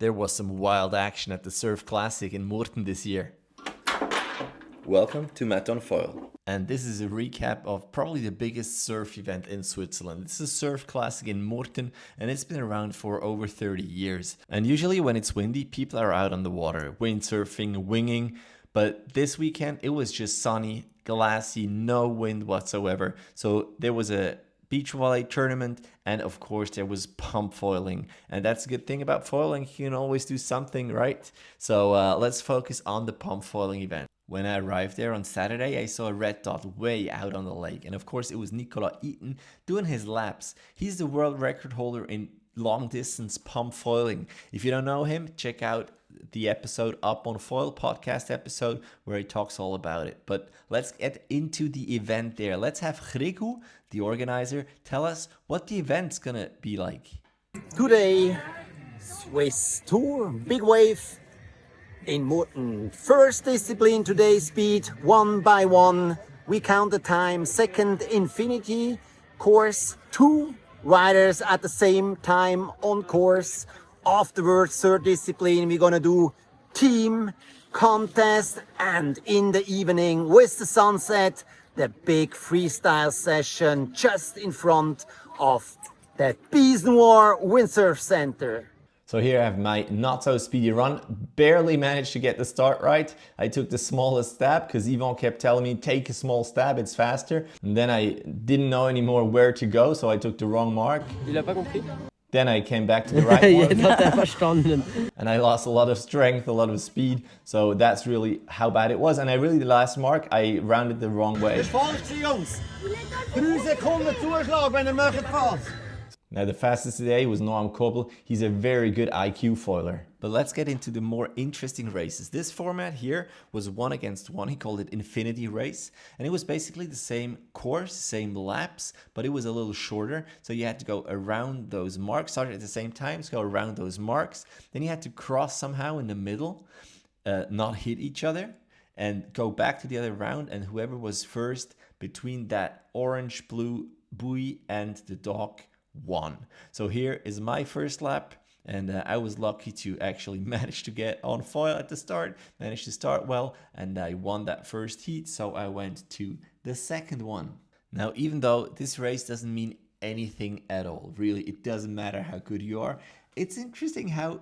There was some wild action at the Surf Classic in Murten this year. Welcome to Matt on Foil. And this is a recap of probably the biggest surf event in Switzerland. This is a Surf Classic in Murten, and it's been around for over 30 years. And usually when it's windy, people are out on the water, windsurfing, winging. But this weekend, it was just sunny, glassy, no wind whatsoever. So there was a beach volley tournament, and of course there was pump foiling, and that's a good thing about foiling. You can always do something, right? So let's focus on the pump foiling event. When I arrived there on Saturday, I saw a red dot way out on the lake, and of course it was Nicolas doing his laps. He's the world record holder in long distance pump foiling. If you don't know him, check out the episode Up on Foil podcast episode where he talks all about it. But let's get into the event there. Let's have Chrigu, the organizer, tell us what the event's gonna be like. Today, Swiss Tour, big wave in Murten. First discipline today, speed, 1 by 1. We count the time. Second, infinity course, 2 riders at the same time on course. Afterwards, third discipline, we're gonna do team contest, and in the evening with the sunset, the big freestyle session just in front of the Noir Windsurf Center. So here I have my not so speedy run. Barely managed to get the start right. I took the smallest stab because Yvon kept telling me take a small stab, it's faster. And then I didn't know anymore where to go, so I took the wrong mark. Il a pas compris. Then I came back to the right one. Jetzt hat er verstanden. And I lost a lot of strength, a lot of speed. So that's really how bad it was. And I really, the last mark, I rounded the wrong way. Jungs! 3 Sekunden Zuschlag, wenn ihr möchtet fast. Now the fastest today was Noam Koppel. He's a very good IQ foiler. But let's get into the more interesting races. This format here was 1 against 1. He called it Infinity Race. And it was basically the same course, same laps, but it was a little shorter. So you had to go around those marks, start at the same time, so go around those marks. Then you had to cross somehow in the middle, not hit each other, and go back to the other round. And whoever was first between that orange-blue buoy and the dock won. So here is my first lap, and I was lucky to actually manage to get on foil at the start, managed to start well, and I won that first heat, so I went to the second one. Now, even though this race doesn't mean anything at all, really, it doesn't matter how good you are, it's interesting how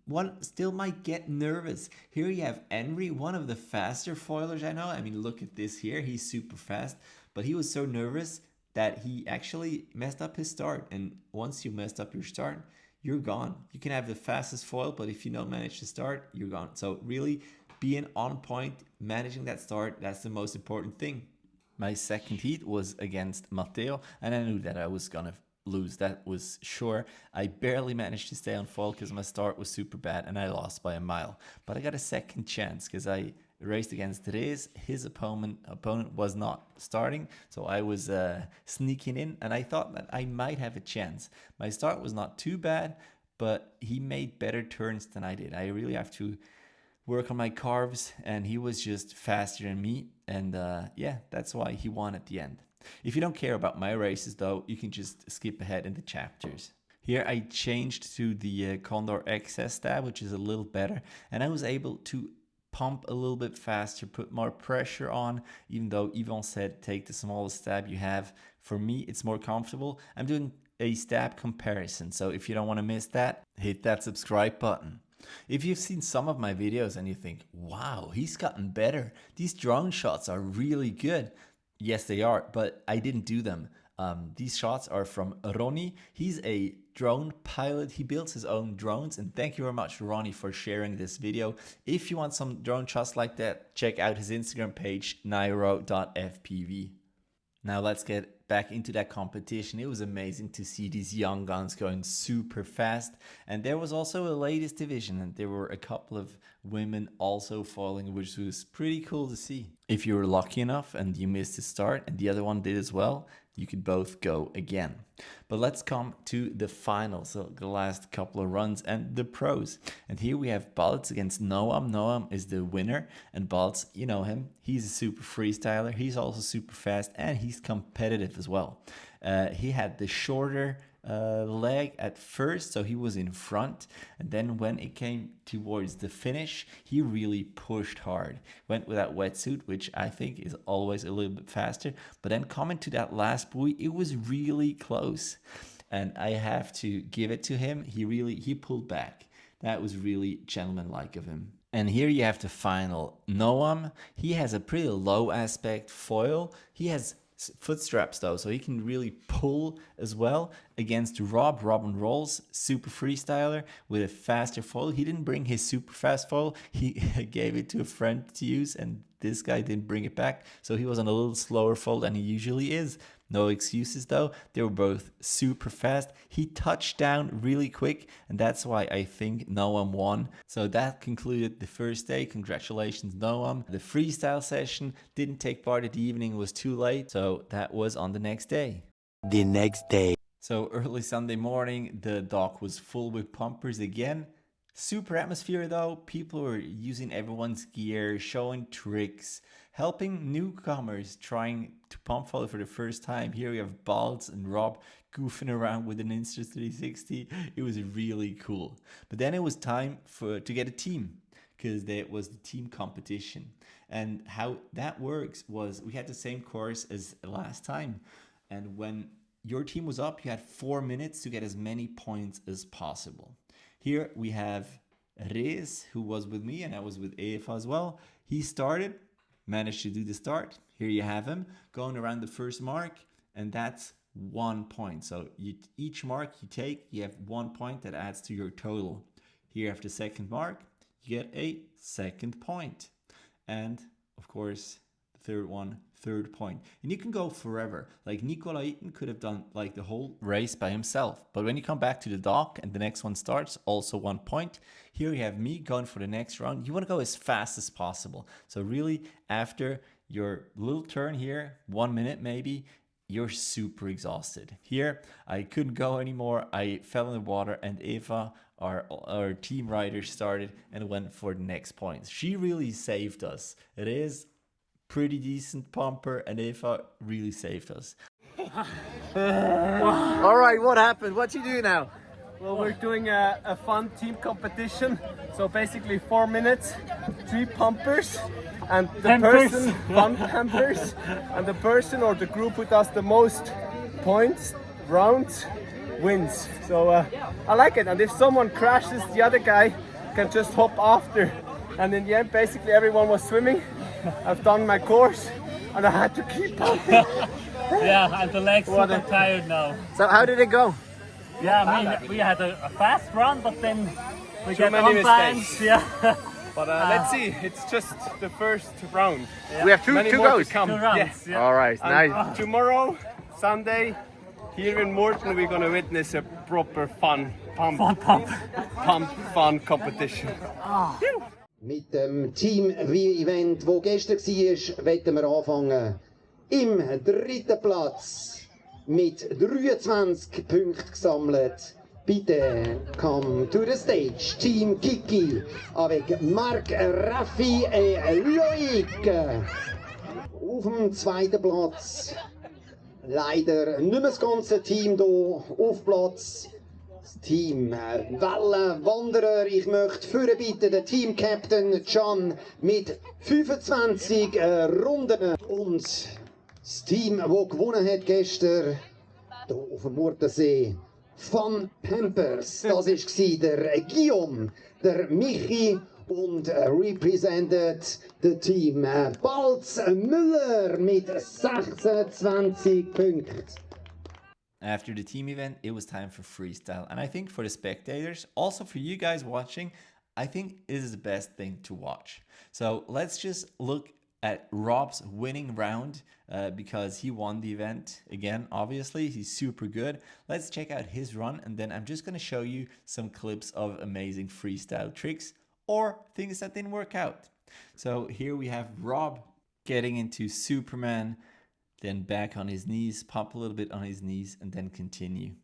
one still might get nervous. Here you have Henry, one of the faster foilers I know. I mean, look at this here, he's super fast, but he was so nervous that he actually messed up his start. And once you messed up your start, you're gone. You can have the fastest foil, but if you don't manage to start, you're gone. So really being on point, managing that start, that's the most important thing. My second heat was against Matteo, and I knew that I was gonna lose. That was sure. I barely managed to stay on foil because my start was super bad and I lost by a mile. But I got a second chance because I raced against Rez. His opponent was not starting, so I was sneaking in, and I thought that I might have a chance. My start was not too bad, but he made better turns than I did. I really have to work on my carves, and he was just faster than me, and yeah, that's why he won at the end. If you don't care about my races though, you can just skip ahead in the chapters. Here I changed to the Condor XS stab, which is a little better, and I was able to pump a little bit faster, put more pressure on, even though Yvon said take the smallest stab you have. For me, it's more comfortable. I'm doing a stab comparison, so if you don't want to miss that, hit that subscribe button. If you've seen some of my videos and you think, wow, he's gotten better, these drone shots are really good. Yes, they are, but I didn't do them. These shots are from Ronnie. He's a drone pilot. He builds his own drones, and thank you very much, Ronnie, for sharing this video. If you want some drone shots like that, check out his Instagram page, nairo.fpv. Now let's get back into that competition. It was amazing to see these young guns going super fast, and there was also a ladies division, and there were a couple of women also foiling, which was pretty cool to see. If you were lucky enough and you missed the start and the other one did as well, you could both go again. But let's come to the final, so the last couple of runs and the pros. And here we have Balz against Noam. Noam is the winner, and Balz, you know him, he's a super freestyler, he's also super fast, and he's competitive as well. He had the shorter leg at first, so he was in front. And then when it came towards the finish, he really pushed hard. Went with that wetsuit, which I think is always a little bit faster. But then coming to that last buoy, it was really close. And I have to give it to him. He pulled back. That was really gentlemanlike of him. And here you have the final Noam. He has a pretty low aspect foil. He has foot straps though, so he can really pull as well against Rob. Robin rolls, super freestyler with a faster foil. He didn't bring his super fast foil. He gave it to a friend to use, and this guy didn't bring it back. So he was on a little slower foil than he usually is. No excuses though. They were both super fast. He touched down really quick, and that's why I think Noam won. So that concluded the first day. Congratulations, Noam. The freestyle session didn't take part at the evening. It was too late. So that was on the next day. The next day. So early Sunday morning, the dock was full with pumpers again. Super atmosphere though. People were using everyone's gear, showing tricks, helping newcomers trying to pump foil for the first time. Here we have Balz and Rob goofing around with an Insta 360. It was really cool. But then it was time to get a team, because there was the team competition. And how that works was we had the same course as last time. And when your team was up, you had 4 minutes to get as many points as possible. Here we have Rez, who was with me, and I was with Eva as well. He started, managed to do the start. Here you have him going around the first mark, and that's 1 point. So each mark you take, you have 1 point that adds to your total. Here after the second mark, you get a second point. And of course, the third one, third point. And you can go forever. Like Nicolas could have done like the whole race by himself. But when you come back to the dock and the next one starts, also 1 point. Here you have me going for the next round. You want to go as fast as possible. So really, after your little turn here, 1 minute maybe, you're super exhausted. Here, I couldn't go anymore. I fell in the water, and Eva, our team rider, started and went for the next points. She really saved us. It is pretty decent pumper, and Eva really saved us. All right, what happened? What you do now? Well, we're doing a fun team competition. So basically 4 minutes, 3 pumpers, and the person, fun pumpers, and the person or the group who does the most points, rounds, wins. So I like it. And if someone crashes, the other guy can just hop after. And in the end, basically everyone was swimming. I've done my course, and I had to keep pumping. Yeah, and the legs super tired now. So how did it go? Yeah, we had a fast run, but then we Too got many unplanned. mistakes. Yeah. But let's see, it's just the first round. We have two Many two more goes. to come. 2 rounds. Yes. Yeah. All right, And nice. tomorrow, Sunday, here in Murten, we're gonna witness a proper fun pump fun competition. Mit dem Team-Event, das gestern war, wollen wir anfangen. Im dritten Platz mit 23 Punkten gesammelt. Bitte come to the stage, Team Kiki, avec Marc, Raffi et Loïc. Auf dem zweiten Platz, leider nicht mehr das ganze Team hier auf Platz. Das Team Wellenwanderer, ich möchte vorbitten, den Team-Captain Can mit 25 Runden. Und das Team, das gewonnen hat gestern, hier auf dem Murtensee, von Pampers, das war der Guillaume, der Michi und represented the Team Balz Müller mit 26 Punkten. After the team event, it was time for freestyle. And I think for the spectators, also for you guys watching, I think this is the best thing to watch. So let's just look at Rob's winning round because he won the event. Again, obviously, he's super good. Let's check out his run, and then I'm just going to show you some clips of amazing freestyle tricks or things that didn't work out. So here we have Rob getting into Superman, then back on his knees, pump a little bit on his knees, and then continue.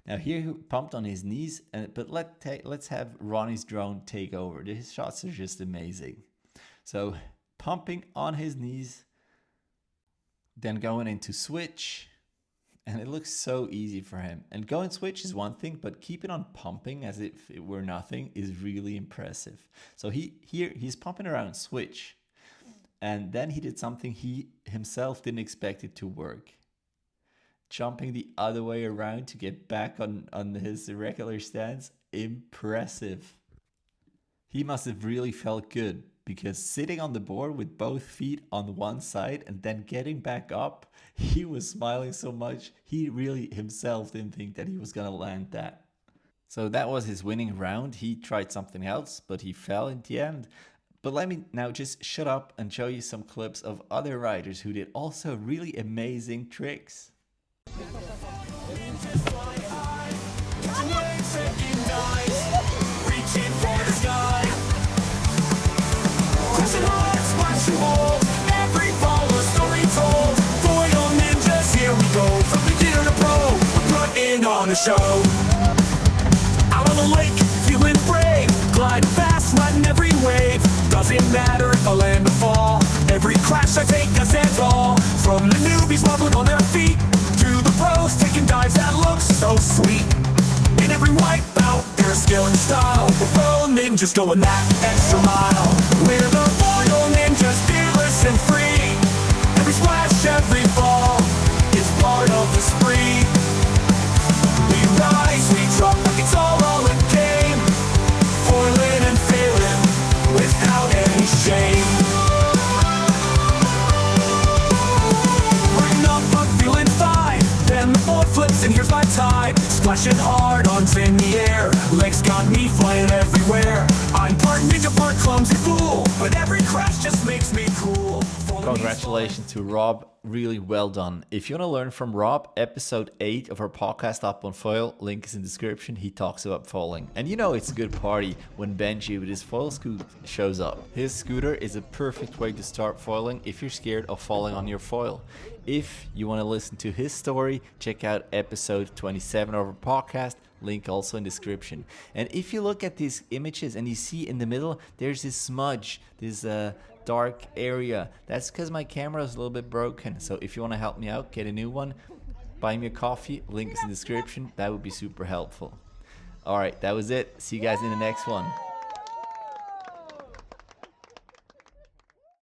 Now here he pumped on his knees, but let's have Ronnie's drone take over. His shots are just amazing. So pumping on his knees, then going into switch, And it looks so easy for him. And going switch is one thing, but keeping on pumping as if it were nothing is really impressive. So he's pumping around switch. And then he did something he himself didn't expect it to work. Jumping the other way around to get back on his regular stance. Impressive. He must have really felt good, because sitting on the board with both feet on one side and then getting back up, he was smiling so much, he really himself didn't think that he was gonna land that. So that was his winning round. He tried something else, but he fell in the end. But let me now just shut up and show you some clips of other riders who did also really amazing tricks. Every fall a story told. Foil ninjas, here we go. From beginner to pro, we're putting on a show. Out on the lake, feeling brave. Glide fast, riding every wave. Doesn't matter if I land or fall. Every crash I take a stand tall. From the newbies wobbling on their feet to the pros taking dives that look so sweet. In every wipeout, there's skill and style. The foil ninjas going that extra mile. We're the foil ninjas, fearless and free. Every splash, every fall is part of the spree. We rise, we drop like it's all a game. Foiling and failing without any shame. Bring up, I'm feeling fine. Then the board flips and here's my tide. Splashing hard, arms in the air. Legs got me flying everywhere. I'm part ninja, part clumsy fool, but every crash just makes me cool. Congratulations to Rob, really well done. If you want to learn from Rob, episode 8 of our podcast Up on Foil, link is in the description. He talks about foiling. And you know it's a good party when Benji with his foil scoot shows up. His scooter is a perfect way to start foiling if you're scared of falling on your foil. If you want to listen to his story, check out episode 27 of our podcast, link also in the description. And if you look at these images and you see in the middle, there's this smudge, this dark area. That's because my camera is a little bit broken. So if you want to help me out, get a new one, buy me a coffee, link is in the description. That would be super helpful. All right, that was it. See you guys in the next one.